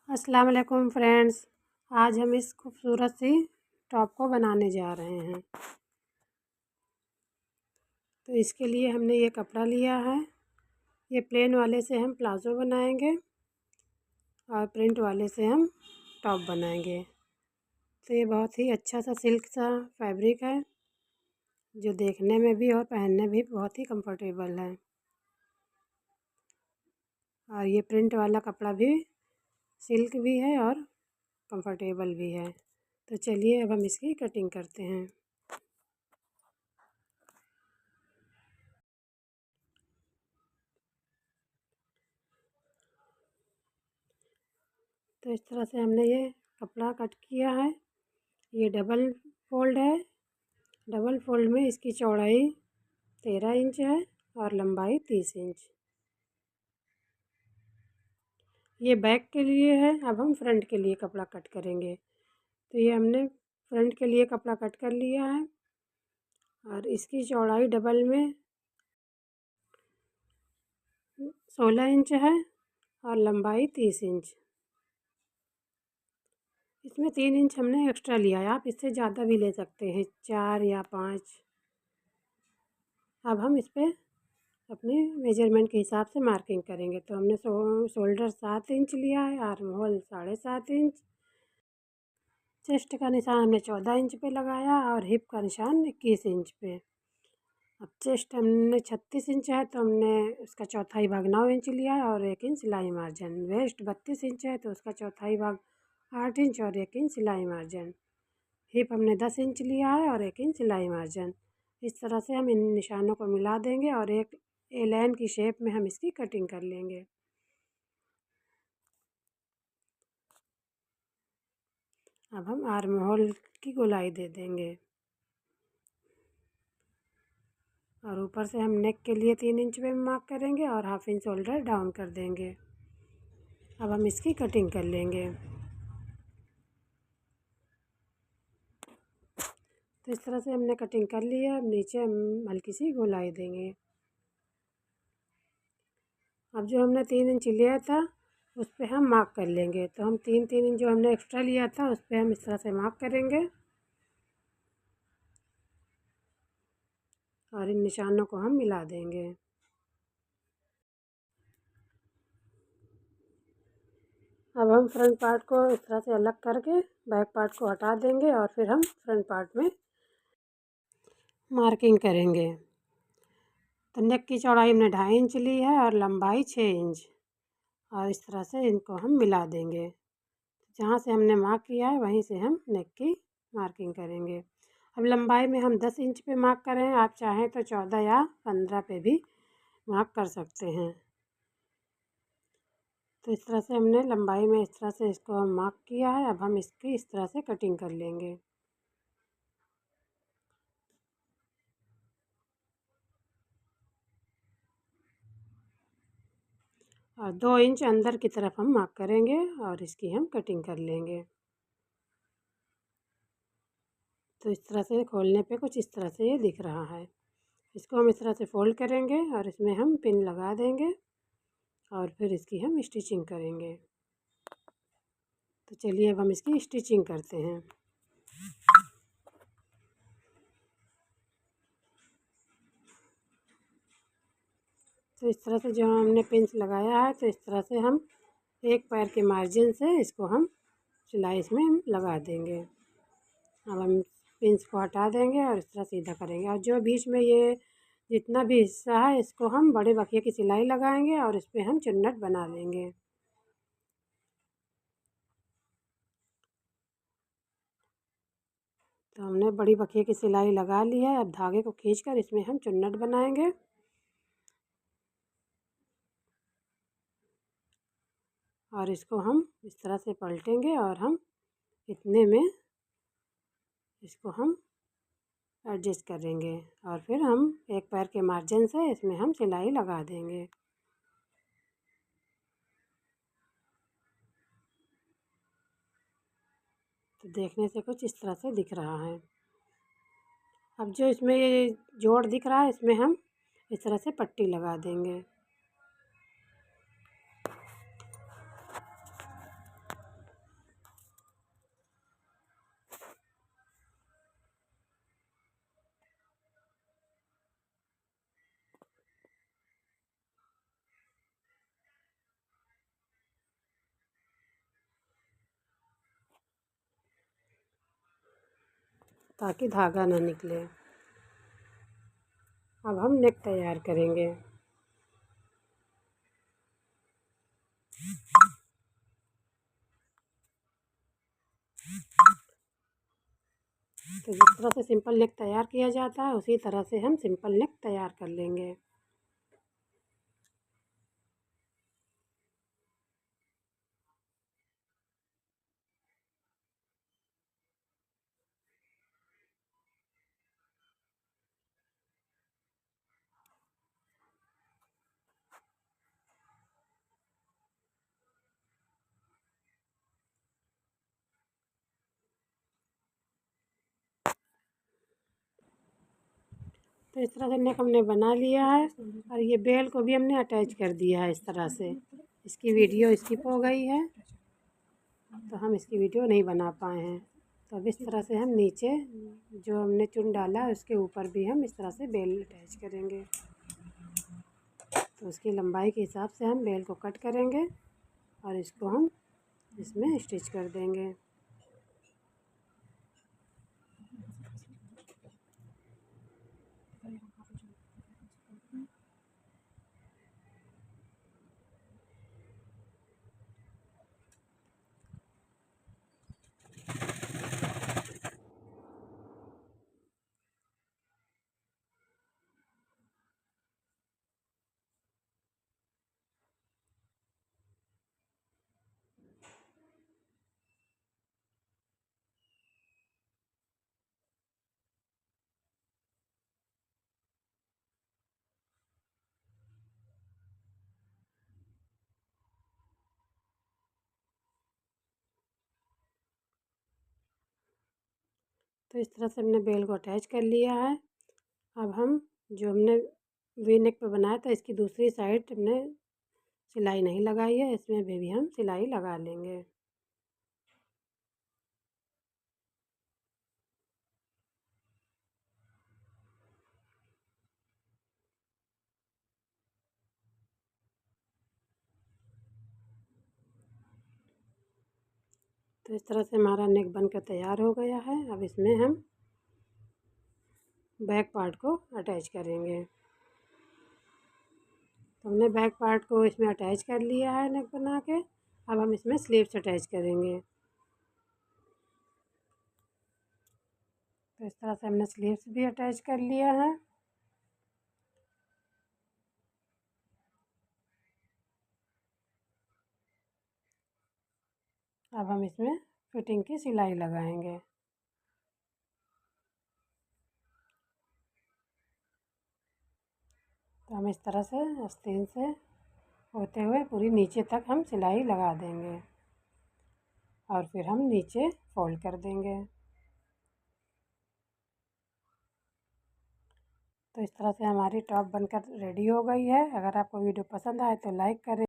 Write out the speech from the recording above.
अस्सलाम वालेकुम फ्रेंड्स। आज हम इस खूबसूरत सी टॉप को बनाने जा रहे हैं। तो इसके लिए हमने ये कपड़ा लिया है। ये प्लेन वाले से हम प्लाज़ो बनाएंगे और प्रिंट वाले से हम टॉप बनाएंगे। तो ये बहुत ही अच्छा सा सिल्क सा फैब्रिक है जो देखने में भी और पहनने भी बहुत ही कंफर्टेबल है। और ये प्रिंट वाला कपड़ा भी सिल्क भी है और कंफर्टेबल भी है। तो चलिए अब हम इसकी कटिंग करते हैं। तो इस तरह से हमने ये कपड़ा कट किया है। ये डबल फोल्ड है। डबल फोल्ड में इसकी चौड़ाई 13 इंच है और लंबाई 30 इंच। ये बैक के लिए है। अब हम फ्रंट के लिए कपड़ा कट करेंगे। तो ये हमने फ्रंट के लिए कपड़ा कट कर लिया है और इसकी चौड़ाई डबल में 16 इंच है और लंबाई 30 इंच। इसमें 3 इंच हमने एक्स्ट्रा लिया है। आप इससे ज़्यादा भी ले सकते हैं, 4 या 5। अब हम इस पर अपने मेजरमेंट के हिसाब से मार्किंग करेंगे। तो हमने शोल्डर 7 इंच लिया है, आर्म होल 7.5 इंच, चेस्ट का निशान हमने 14 इंच पे लगाया और हिप का निशान 21 इंच पे। अब चेस्ट हमने 36 इंच है तो हमने उसका चौथाई भाग 9 इंच लिया है और 1 इंच सिलाई मार्जिन। वेस्ट 32 इंच है तो उसका चौथाई भाग 8 इंच और 1 इंच सिलाई मार्जिन। हिप हमने 10 इंच लिया है और 1 इंच सिलाई मार्जिन। इस तरह से हम इन निशानों को मिला देंगे और एक ए लाइन की शेप में हम इसकी कटिंग कर लेंगे। अब हम आर्म होल की गोलाई दे देंगे और ऊपर से हम नेक के लिए 3 इंच पे मार्क करेंगे और हाफ इंच शोल्डर डाउन कर देंगे। अब हम इसकी कटिंग कर लेंगे। तो इस तरह से हमने कटिंग कर ली है। अब नीचे हम हल्की सी गोलाई देंगे। अब जो हमने 3 इंच लिया था उस पर हम मार्क कर लेंगे। तो हम 3 इंच जो हमने एक्स्ट्रा लिया था उस पर हम इस तरह से मार्क करेंगे और इन निशानों को हम मिला देंगे। अब हम फ्रंट पार्ट को इस तरह से अलग करके बैक पार्ट को हटा देंगे और फिर हम फ्रंट पार्ट में मार्किंग करेंगे। तो नेक की चौड़ाई हमने 2.5 इंच ली है और लंबाई 6 इंच और इस तरह से इनको हम मिला देंगे। जहाँ से हमने मार्क किया है वहीं से हम नेक की मार्किंग करेंगे। अब लंबाई में हम 10 इंच पे मार्क करें। आप चाहें तो 14 या 15 पे भी मार्क कर सकते हैं। तो इस तरह से हमने लंबाई में इस तरह से इसको हम मार्क किया है। अब हम इसकी इस तरह से कटिंग कर लेंगे। और 2 इंच अंदर की तरफ हम मार्क करेंगे और इसकी हम कटिंग कर लेंगे। तो इस तरह से खोलने पे कुछ इस तरह से ये दिख रहा है। इसको हम इस तरह से फोल्ड करेंगे और इसमें हम पिन लगा देंगे और फिर इसकी हम स्टिचिंग करेंगे। तो चलिए अब हम इसकी स्टिचिंग करते हैं। तो इस तरह से जो हमने पिंस लगाया है तो इस तरह से हम एक पैर के मार्जिन से इसको हम सिलाई इसमें हम लगा देंगे। अब हम पिंस को हटा देंगे और इस तरह सीधा करेंगे और जो बीच में ये जितना भी हिस्सा है इसको हम बड़े बखिए की सिलाई लगाएंगे और इस पर हम चुन्नट बना लेंगे। तो हमने बड़ी बखिए की सिलाई लगा ली है। अब धागे को खींचकर इसमें हम चुन्नट बनाएंगे और इसको हम इस तरह से पलटेंगे और हम इतने में इसको हम एडजस्ट करेंगे और फिर हम एक पैर के मार्जिन से इसमें हम सिलाई लगा देंगे। तो देखने से कुछ इस तरह से दिख रहा है। अब जो इसमें ये जोड़ दिख रहा है इसमें हम इस तरह से पट्टी लगा देंगे। ताकि धागा ना निकले। अब हम नेक तैयार करेंगे। तो जिस तरह से सिंपल नेक तैयार किया जाता है उसी तरह से हम सिंपल नेक तैयार कर लेंगे। तो इस तरह से नेक हमने बना लिया है और ये बेल को भी हमने अटैच कर दिया है इस तरह से। इसकी वीडियो स्किप हो गई है तो हम इसकी वीडियो नहीं बना पाए हैं। तो अब इस तरह से हम नीचे जो हमने चुन डाला है उसके ऊपर भी हम इस तरह से बेल अटैच करेंगे। तो उसकी लंबाई के हिसाब से हम बेल को कट करेंगे और इसको हम इसमें स्टिच कर देंगे। तो इस तरह से हमने बेल को अटैच कर लिया है। अब हम जो हमने वी नेक पे बनाया था इसकी दूसरी साइड हमने सिलाई नहीं लगाई है, इसमें भी हम सिलाई लगा लेंगे। तो इस तरह से हमारा नेक बनकर तैयार हो गया है। अब इसमें हम बैक पार्ट को अटैच करेंगे। तो हमने बैक पार्ट को इसमें अटैच कर लिया है नेक बना के। अब हम इसमें स्लीव्स अटैच करेंगे। तो इस तरह से हमने स्लीव्स भी अटैच कर लिया है। अब हम इसमें फिटिंग की सिलाई लगाएंगे। तो हम इस तरह से आस्तीन से होते हुए पूरी नीचे तक हम सिलाई लगा देंगे और फिर हम नीचे फोल्ड कर देंगे। तो इस तरह से हमारी टॉप बनकर रेडी हो गई है। अगर आपको वीडियो पसंद आए तो लाइक करें।